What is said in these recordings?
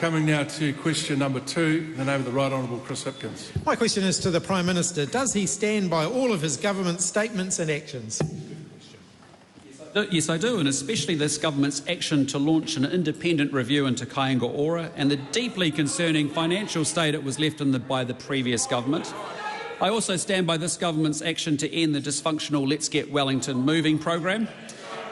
Coming now to question number 2, in the name of the Right Honourable Chris Hipkins. My question is to the Prime Minister. Does he stand by all of his government statements and actions? Yes, I do, and especially this government's action to launch an independent review into Kāinga Ora and the deeply concerning financial state it was left in by the previous government. I also stand by this government's action to end the dysfunctional Let's Get Wellington Moving program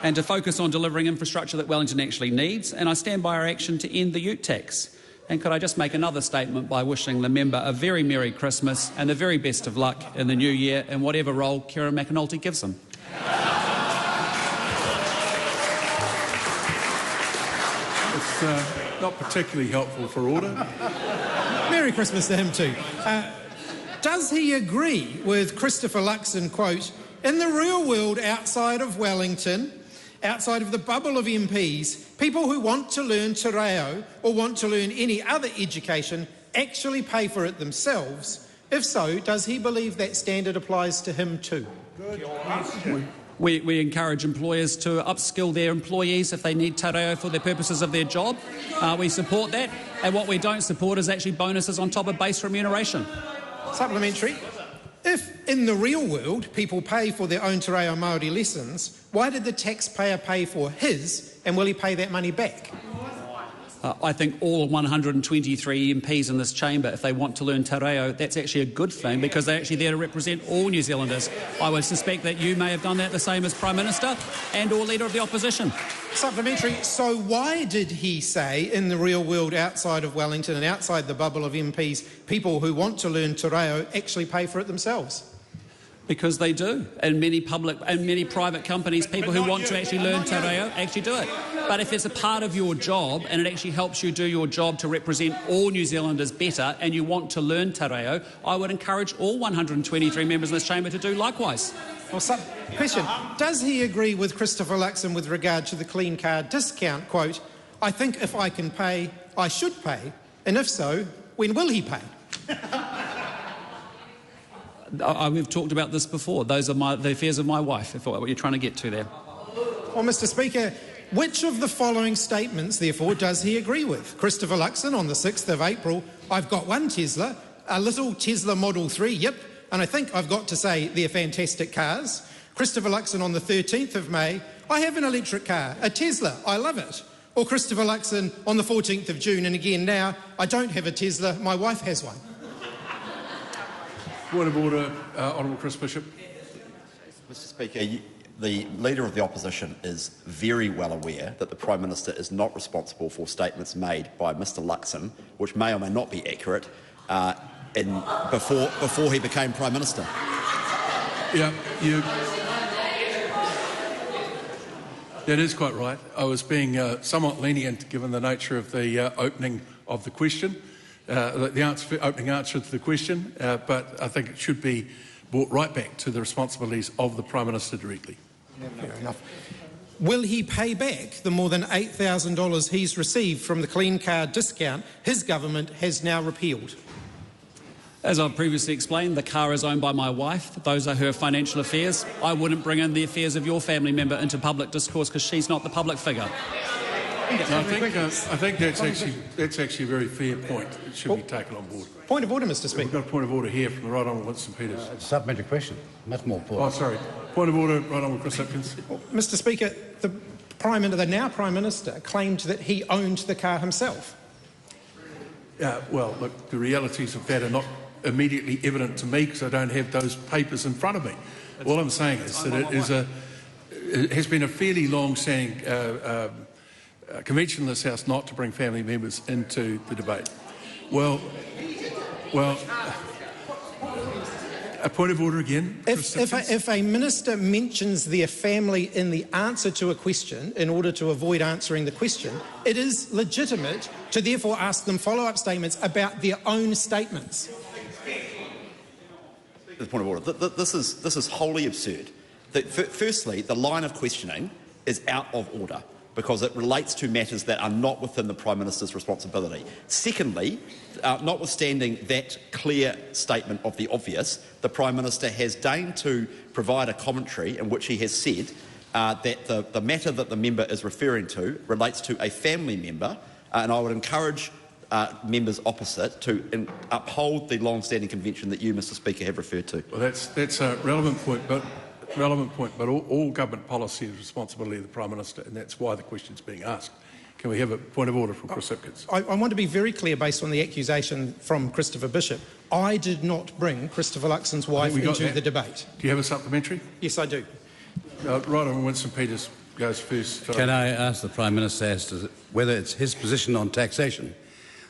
and to focus on delivering infrastructure that Wellington actually needs, and I stand by our action to end the ute tax. And could I just make another statement by wishing the member a very Merry Christmas and the very best of luck in the new year in whatever role Kieran McAnulty gives him. It's not particularly helpful for order. Merry Christmas to him too. Does he agree with Christopher Luxon, quote, "In the real world outside of Wellington, outside of the bubble of MPs, people who want to learn te reo or want to learn any other education actually pay for it themselves? If so, does he believe that standard applies to him too?" We encourage employers to upskill their employees if they need te reo for the purposes of their job. We support that, and what we don't support is actually bonuses on top of base remuneration. Supplementary. If, in the real world, people pay for their own te reo Māori lessons, why did the taxpayer pay for his, and will he pay that money back? I think all 123 MPs in this chamber, if they want to learn te reo, that's actually a good thing because they're actually there to represent all New Zealanders. I would suspect that you may have done that the same as Prime Minister and or Leader of the Opposition. Supplementary. So why did he say, in the real world outside of Wellington and outside the bubble of MPs, people who want to learn te reo actually pay for it themselves? Because they do. And many public and many private companies, people who want to actually learn te reo actually do it. But if it's a part of your job and it actually helps you do your job to represent all New Zealanders better and you want to learn te reo, I would encourage all 123 members in this chamber to do likewise. Well, question. Does he agree with Christopher Luxon with regard to the clean car discount? Quote, "I think if I can pay, I should pay. And if so, when will he pay?" We've talked about this before. Those are the affairs of my wife, if what you're trying to get to there. Well, Mr. Speaker, which of the following statements, therefore, does he agree with? Christopher Luxon on the 6th of April, "I've got one Tesla, a little Tesla Model 3, yep, and I think I've got to say they're fantastic cars." Christopher Luxon on the 13th of May, "I have an electric car, a Tesla, I love it." Or Christopher Luxon on the 14th of June, and again now, "I don't have a Tesla, my wife has one." Point of order, Honourable Chris Bishop. Mr. Speaker, the Leader of the Opposition is very well aware that the Prime Minister is not responsible for statements made by Mr Luxon, which may or may not be accurate, before he became Prime Minister. Yeah, that is quite right. I was being somewhat lenient given the nature of the opening of the question. The opening answer to the question, but I think it should be brought right back to the responsibilities of the Prime Minister directly. Fair enough. Will he pay back the more than $8,000 he's received from the clean car discount his government has now repealed? As I've previously explained, the car is owned by my wife. Those are her financial affairs. I wouldn't bring in the affairs of your family member into public discourse because she's not the public figure. I think that's actually a very fair point. It should be taken on board. Point of order, Mr. Speaker. We've got a point of order here from the Right Honourable Winston Peters. It's a supplementary question. Much more important. Oh, sorry. Point of order, Right Honourable Chris Hipkins. Well, Mr. Speaker, the now Prime Minister claimed that he owned the car himself. Well, look, the realities of that are not immediately evident to me because I don't have those papers in front of me. All I'm saying is that it has been a fairly long-standing convention in this House not to bring family members into the debate. Well, a point of order again. If a minister mentions their family in the answer to a question in order to avoid answering the question, it is legitimate to therefore ask them follow-up statements about their own statements. The point of order. This is wholly absurd. Firstly, the line of questioning is out of order, because it relates to matters that are not within the Prime Minister's responsibility. Secondly, notwithstanding that clear statement of the obvious, the Prime Minister has deigned to provide a commentary in which he has said that the matter that the member is referring to relates to a family member, and I would encourage members opposite to uphold the long-standing convention that you, Mr Speaker, have referred to. Well, that's a relevant point, but all government policy is responsibility of the Prime Minister, and that's why the question's being asked. Can we have a point of order from Chris Hipkins? I want to be very clear based on the accusation from Christopher Bishop. I did not bring Christopher Luxon's wife into the debate. Do you have a supplementary? Yes, I do. Right on, Winston Peters goes first. Can I ask the Prime Minister as to whether it's his position on taxation,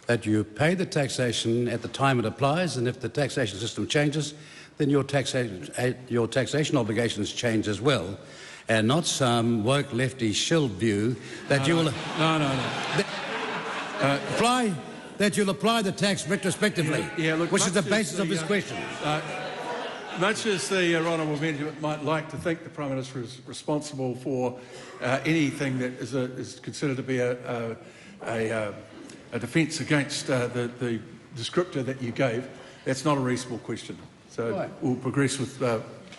that you pay the taxation at the time it applies, and if the taxation system changes, then your taxation obligations change as well, and not some woke lefty shill view that you'll apply the tax retrospectively, which is the basis of his question. Much as the honourable member might like to think the Prime Minister is responsible for anything that is considered to be a defence against the descriptor that you gave, that's not a reasonable question. So right. We'll progress with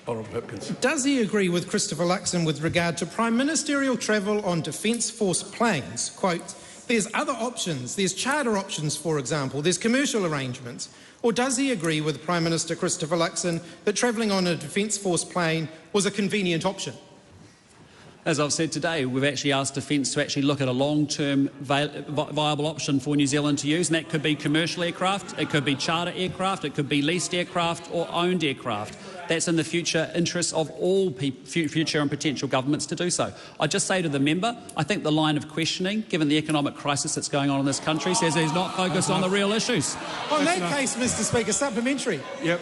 Honourable Hipkins. Does he agree with Christopher Luxon with regard to Prime Ministerial travel on Defence Force planes? Quote, there's other options, there's charter options, for example, there's commercial arrangements. Or does he agree with Prime Minister Christopher Luxon that travelling on a Defence Force plane was a convenient option? As I've said today, we've actually asked Defence to actually look at a long-term viable option for New Zealand to use, and that could be commercial aircraft, it could be charter aircraft, it could be leased aircraft or owned aircraft. That's in the future interests of all future and potential governments to do so. I just say to the member, I think the line of questioning, given the economic crisis that's going on in this country, says he's not focused on the real issues. On that case, Mr Speaker, supplementary. Yep.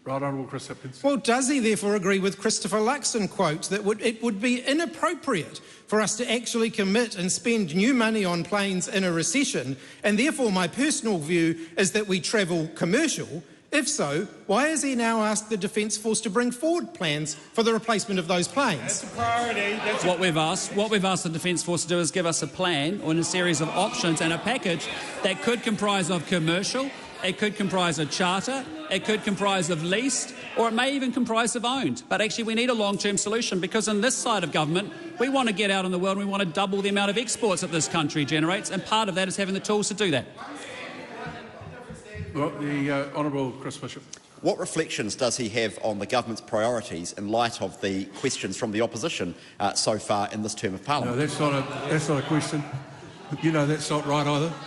Right, Honourable Chris Hipkins. Well, does he therefore agree with Christopher Luxon, quote, that it would be inappropriate for us to actually commit and spend new money on planes in a recession, and therefore my personal view is that we travel commercial? If so, why has he now asked the Defence Force to bring forward plans for the replacement of those planes? That's a priority. What we've asked the Defence Force to do is give us a plan or a series of options and a package that could comprise of commercial, it could comprise of charter, it could comprise of leased, or it may even comprise of owned. But actually we need a long-term solution, because on this side of government we want to get out in the world and we want to double the amount of exports that this country generates, and part of that is having the tools to do that. Well, the Honourable Chris Bishop. What reflections does he have on the government's priorities in light of the questions from the opposition so far in this term of Parliament? No, that's not a question. You know that's not right either.